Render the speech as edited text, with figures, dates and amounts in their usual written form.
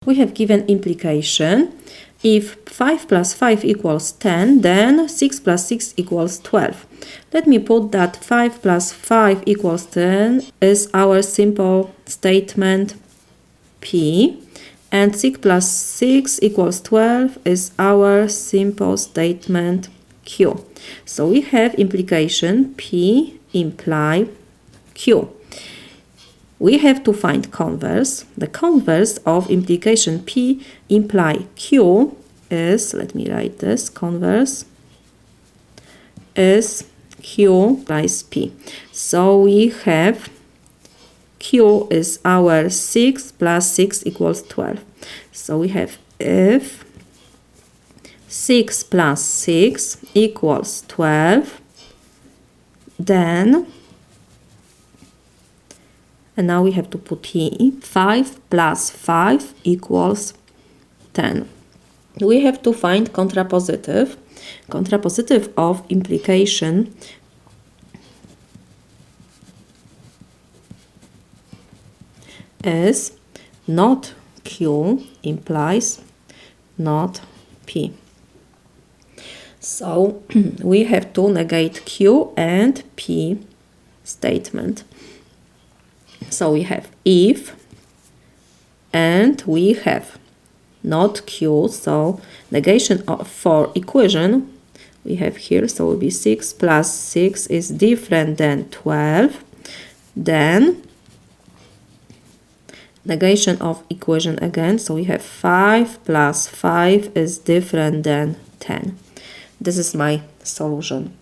We have given implication. If 5 plus 5 equals 10, then 6 plus 6 equals 12. Let me put that 5 plus 5 equals 10 is our simple statement P, and 6 plus 6 equals 12 is our simple statement Q. So we have implication P imply Q. We have to find converse. The converse of implication P imply Q is, let me write this, converse is Q implies P. So we have Q is our 6 plus 6 equals 12. So we have if 6 plus 6 equals 12, then, and now we have to put here 5 plus 5 equals 10. We have to find contrapositive. Contrapositive of implication is not Q implies not P. So we have to negate Q and P statement. So we have if, and we have not Q, so negation of for equation we have here, so it will be 6 plus 6 is different than 12, then negation of equation again, so we have 5 plus 5 is different than 10. This is my solution.